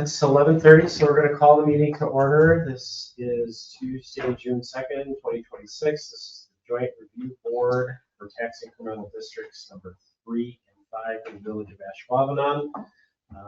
It's 11:30, so we're going to call the meeting to order. This is Tuesday, June 2nd, 2026. This is the Joint Review Board for Tax Incremental Districts number 3 and 5 in the Village of Ashwaubenon.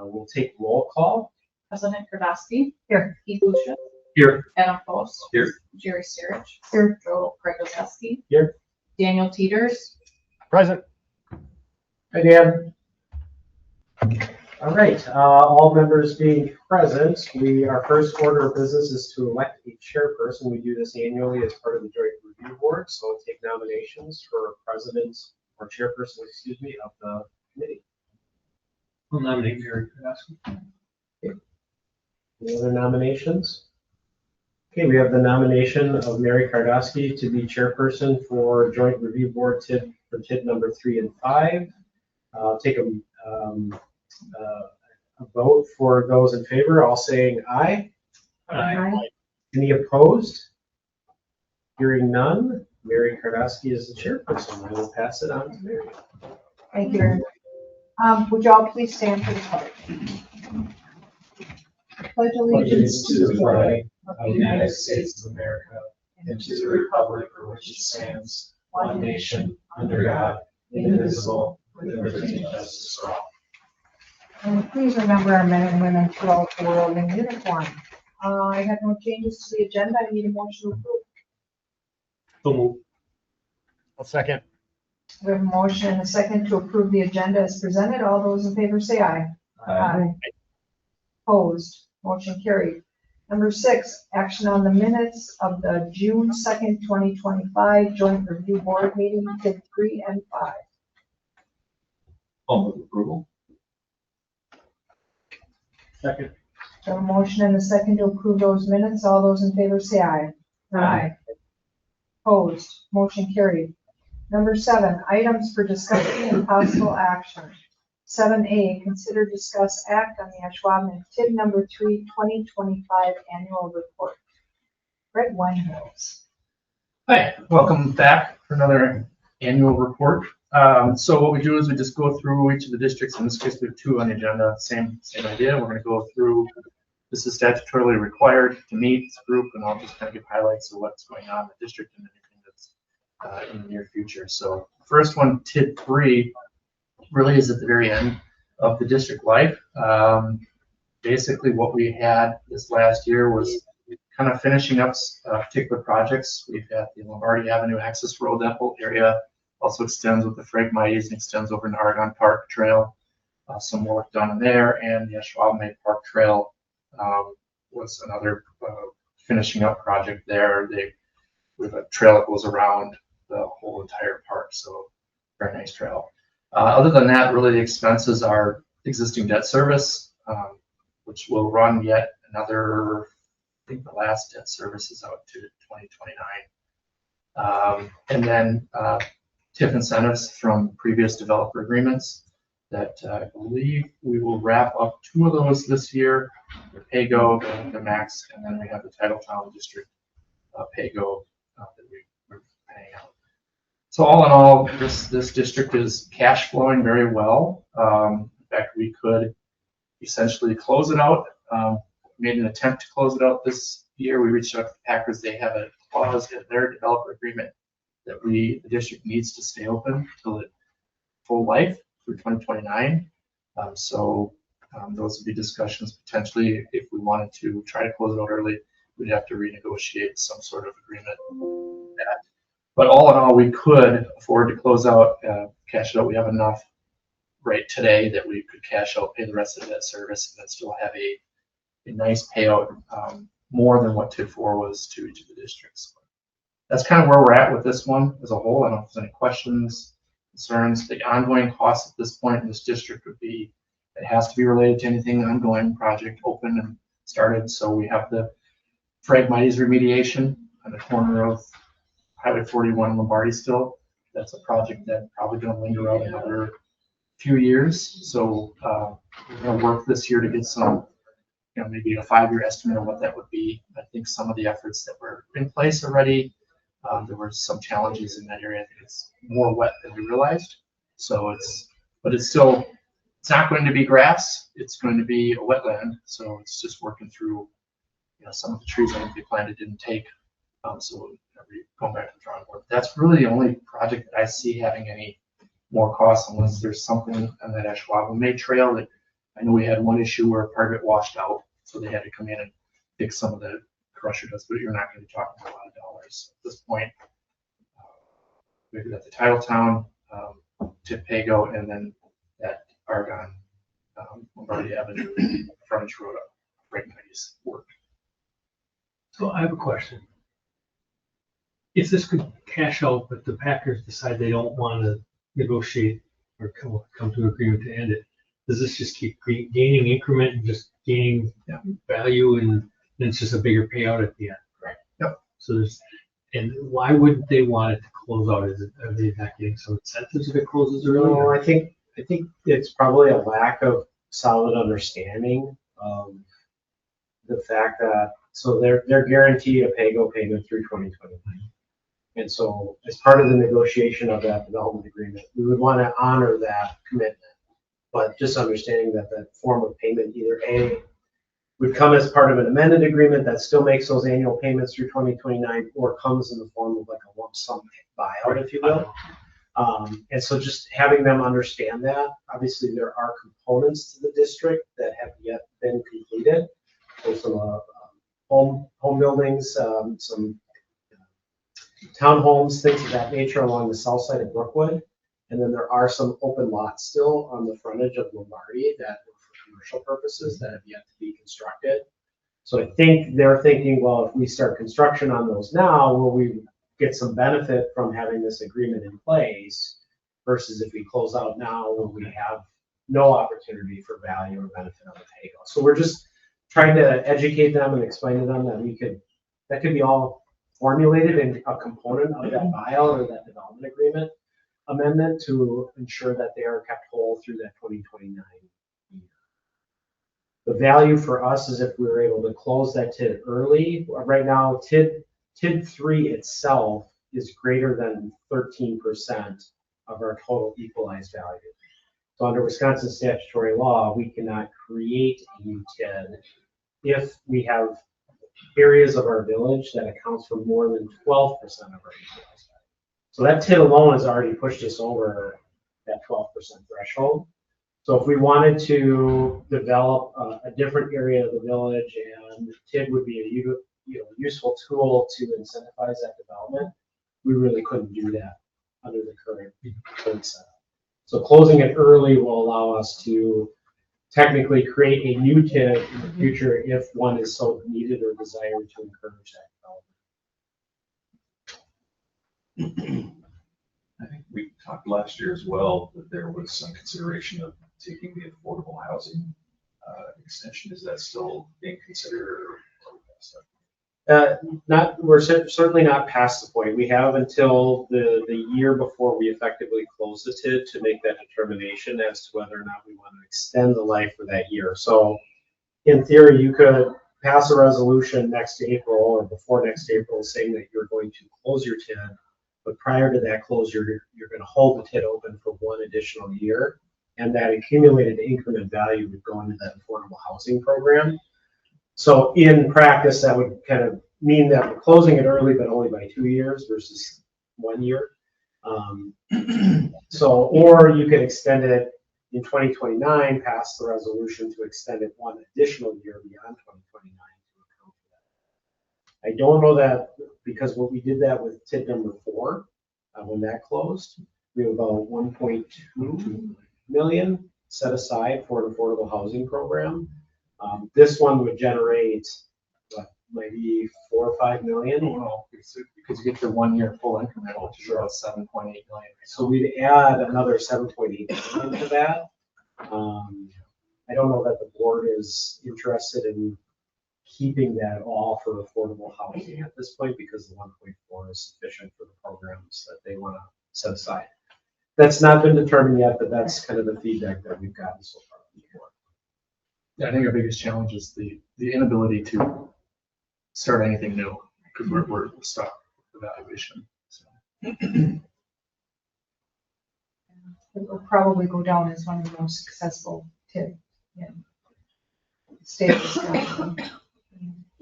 We'll take roll call. President Kardowski. Here. Keith Lucia. Here. Adam Post. Here. Jerry Sturridge. Here. Joel Gregozeski. Here. Daniel Teeters. Present. Hi, Dan. All right, all members being present, our first order of business is to elect a chairperson. We do this annually as part of the Joint Review Board, so we'll take nominations for president or chairperson, of the committee. We'll nominate Mary Kardowski. Okay. Any other nominations? Okay, we have the nomination of Mary Kardowski to be chairperson for Joint Review Board for TID number 3 and 5. I'll take a vote for those in favor, all saying aye. Aye. Any opposed? Hearing none, Mary Kardowski is the chairperson. I will pass it on to Mary. Thank you very much. Would you all please stand for the pledge? Pledge allegiance to the flag of the United States of America and to the republic for which it stands, one nation, under God, indivisible, with liberty and justice for all. And please remember our men and women throughout the world in uniform. I have no changes to the agenda. I need a motion to approve. So move. I'll second. We have a motion and a second to approve the agenda as presented. All those in favor say aye. Aye. Opposed? Motion carried. Number 6, action on the minutes of the June 2nd, 2025 Joint Review Board meeting, TID 3 and 5. I'll move approval. Second. We have a motion and a second to approve those minutes. All those in favor say aye. Aye. Opposed? Motion carried. Number 7, items for discussion and possible action. 7A, consider, discuss, act on the Ashwaubenon TID number 3 2025 annual report. Brett Weinholz. Hi, welcome back for another annual report. So what we do is we just go through each of the districts. In this case, we have 2 on the agenda. Same idea. We're going to go through. This is statutorily required to meet this group, and I'll just kind of give highlights of what's going on in the district and anything that's in the near future. So first one, TID 3, really is at the very end of the district life. Basically, what we had this last year was kind of finishing up particular projects. We've had the Lombardi Avenue access road, that whole area also extends with the Phragmites and extends over into Argonne Park Trail. Some work done there, and the Ashwaubenon Park Trail was another finishing up project there. We have a trail that goes around the whole entire park, so very nice trail. Other than that, really the expenses are existing debt service, which will run yet another, I think the last debt service is out to 2029. And then TIF incentives from previous developer agreements that I believe we will wrap up 2 of those this year, the PAYGO, the MAX, and then we have the Titletown District PAYGO that we're paying out. So all in all, this district is cash flowing very well. In fact, we could essentially close it out. Made an attempt to close it out this year. We reached out to the Packers. They have a clause in their developer agreement that the district needs to stay open till its full life through 2029. Those would be discussions potentially if we wanted to try to close it out early. We'd have to renegotiate some sort of agreement. But all in all, we could afford to close out, cash it out. We have enough right today that we could cash out, pay the rest of that service, and then still have a nice payout, more than what TID 4 was to each of the districts. That's kind of where we're at with this one as a whole. I don't know if there's any questions, concerns. The ongoing costs at this point in this district would be, it has to be related to anything ongoing project open and started. So we have the Phragmites remediation on the corner of Highway 41 and Lombardi still. That's a project that's probably going to linger out another few years. So we're going to work this year to get some, maybe a 5-year estimate of what that would be. I think some of the efforts that were in place already, there were some challenges in that area. I think it's more wet than we realized. So it's still It's not going to be grass, it's going to be a wetland, so it's just working through, some of the trees that they planted didn't take. So we're going back to the drawing board. That's really the only project that I see having any more costs, unless there's something on that Ashwaubenon trail that I know we had one issue where part of it washed out, so they had to come in and fix some of the crusher dust, but you're not going to be talking about a lot of dollars at this point. We've got the Titletown, Tipago, and then that Argonne, Lombardi Avenue frontage road up, right nice work. So I have a question. If this could cash out, but the Packers decide they don't want to negotiate or come to an agreement to end it, does this just keep gaining increment and just gaining value, and then it's just a bigger payout at the end? Right. Yep. So and why wouldn't they want it to close out? Are they not getting some incentives if it closes early? No, I think it's probably a lack of solid understanding of the fact that, so they're guaranteed a pay-go payment through 2029. And so as part of the negotiation of that development agreement, we would want to honor that commitment. But just understanding that that form of payment either A, would come as part of an amended agreement that still makes those annual payments through 2029, or comes in the form of like a lump sum buyout, if you will. And so just having them understand that, obviously there are components to the district that have yet been completed. There's some home buildings, some townhomes, things of that nature along the south side of Brookwood. And then there are some open lots still on the frontage of Lombardi that were for commercial purposes that have yet to be constructed. So I think they're thinking, well, if we start construction on those now, will we get some benefit from having this agreement in place, versus if we close out now, will we have no opportunity for value or benefit on the pay-go? So we're just trying to educate them and explain to them that that could be all formulated in a component of that buyout or that development agreement amendment to ensure that they are kept whole through that 2029 year. The value for us is if we were able to close that TID early. Right now, TID 3 itself is greater than 13% of our total equalized value. So under Wisconsin statutory law, we cannot create a new TID if we have areas of our village that accounts for more than 12% of our equalized value. So that TID alone has already pushed us over that 12% threshold. So if we wanted to develop a different area of the village, and TID would be a useful tool to incentivize that development, we really couldn't do that under the current setup. So closing it early will allow us to technically create a new TID in the future if one is so needed or desired to encourage that development. I think we talked last year as well that there was some consideration of taking the affordable housing extension. Is that still being considered? We're certainly not past the point. We have until the year before we effectively close the TID to make that determination as to whether or not we want to extend the life for that year. So in theory, you could pass a resolution next April or before next April saying that you're going to close your TID, but prior to that closure, you're going to hold the TID open for one additional year, and that accumulated increment value would go into that affordable housing program. So in practice, that would kind of mean that we're closing it early, but only by 2 years versus 1 year. Or you could extend it in 2029, pass the resolution to extend it one additional year beyond 2029 to account for that. I don't know that, because when we did that with TID number 4, when that closed, we have about 1.2 million set aside for an affordable housing program. This one would generate maybe 4 or 5 million. Well, because you get your 1 year full increment, which is about 7.8 million. So we'd add another 7.8 million to that. I don't know that the board is interested in keeping that all for affordable housing at this point, because the 1.4 is sufficient for the programs that they want to set aside. That's not been determined yet, but that's kind of the feedback that we've gotten so far from the board. Yeah, I think our biggest challenge is the inability to start anything new, because we're stuck with evaluation. So. it will probably go down as one of the most successful TID in the state of Wisconsin.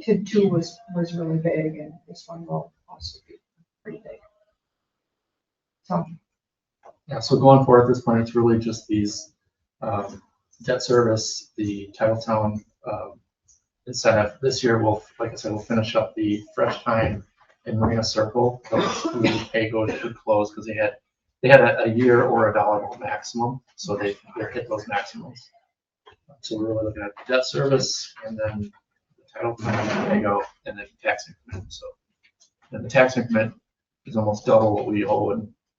TID 2 was really big, and this one will also be pretty big. So, Yeah, so going forward at this point, it's really just these debt service, the Titletown incentive. This year, like I said, we'll finish up the Fresh Time in Marina Circle. Those two pay-go should close because they had a year or a dollar maximum, so they're hit those maximums. So we're really looking at debt service and then the Titletown pay-go and then tax increment. So and the tax increment is almost double what we owe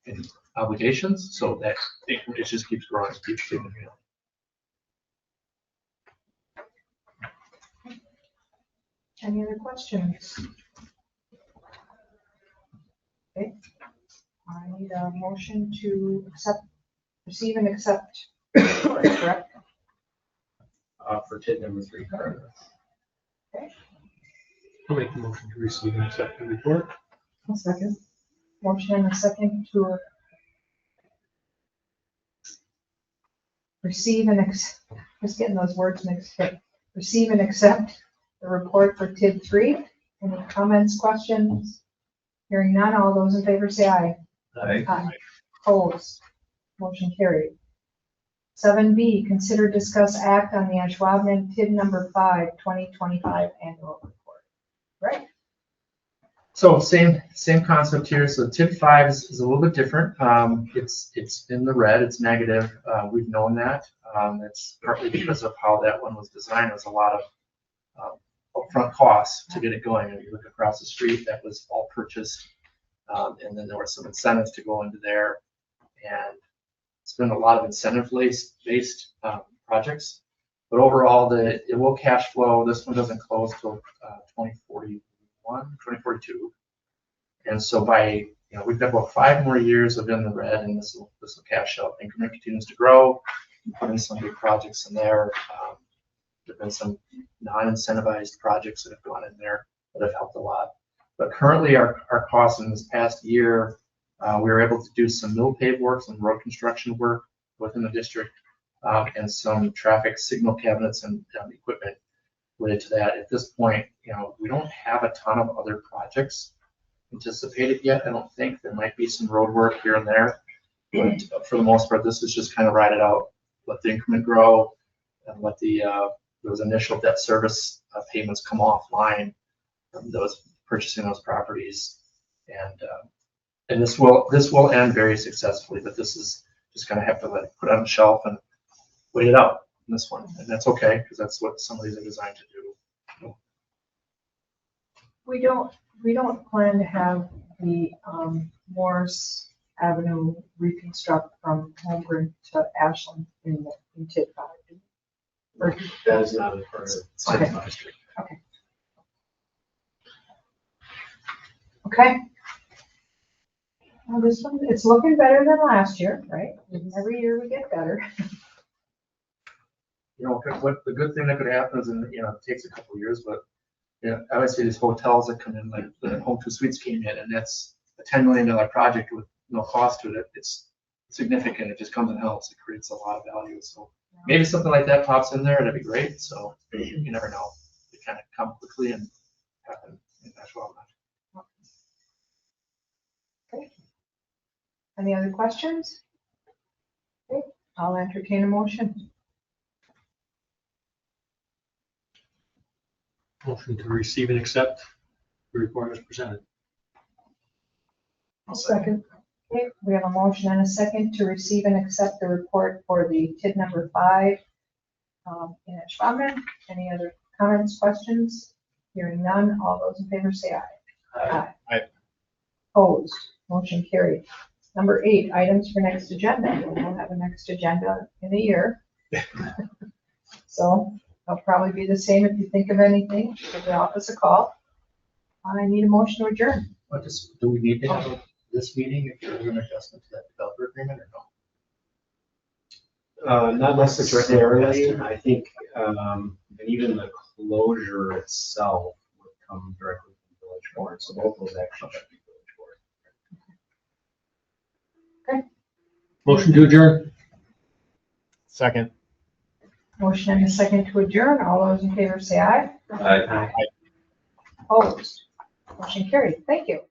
in obligations, so that it just keeps growing, keeps significant. any other questions? Okay, I need a motion to receive and accept, correct? For TID number 3 currently. I'll make the motion to receive and accept the report. A second. Motion and a second to receive and just getting those words mixed up. Receive and accept the report for TID 3. Any comments, questions? Hearing none, all those in favor say aye. Aye. Opposed? Motion carried. 7B, consider, discuss, act on the Ashwaubenon TID number 5, 2025 annual report. Right? So same concept here. So TID 5 is a little bit different. It's in the red. It's negative. We've known that. It's partly because of how that one was designed. There's a lot of upfront costs to get it going. And you look across the street, that was all purchased, and then there were some incentives to go into there, and it's been a lot of incentive-based projects. But overall, it will cash flow. This one doesn't close till 2042. And so we've got about 5 more years of in the red, and this will cash out. Increment continues to grow. We put in some big projects in there. There've been some non-incentivized projects that have gone in there that have helped a lot. But currently, our costs in this past year, we were able to do some mill pave work, some road construction work within the district, and some traffic signal cabinets and equipment related to that. At this point, we don't have a ton of other projects anticipated yet. I don't think. There might be some road work here and there, but for the most part, this is just kind of ride it out, let the increment grow, and let those initial debt service payments come offline from those purchasing those properties, and this will end very successfully. But this is just kind of have to put it on the shelf and wait it out in this one, and that's okay because that's what some of these are designed to do. We don't plan to have the Morris Avenue reconstruct from Holmgren to Ashland in TID 5. Or- That is not a part of Okay. TID 5. Okay. Well, this one, it's looking better than last year, right? Every year we get better. What the good thing that could happen is, it takes a couple of years, but obviously these hotels that come in, like the Home 2 Suites came in, and that's a $10 million project with no cost to it. It's significant. It just comes and helps. It creates a lot of value. So maybe something like that pops in there, and that'd be great. So you never know. They kind of come quickly and happen in Ashwaubenon. Okay. Any other questions? Okay, I'll entertain a motion. Motion to receive and accept the report as presented. I'll second. Okay, we have a motion and a second to receive and accept the report for the TID number 5 in Ashwaubenon. Any other comments, questions? Hearing none, all those in favor say aye. Aye. Opposed, motion carried. Number 8, items for next agenda. We'll have a next agenda in a year. So it'll probably be the same. If you think of anything, give the office a call. I need a motion to adjourn. Do we need to have this meeting if there's an adjustment to that developer agreement or no? Not necessarily. I think, and even the closure itself would come directly from village board. So both those actions should be village board. Motion to adjourn? Second. Motion and a second to adjourn. All those in favor say aye. Aye. Opposed? Motion carried. Thank you.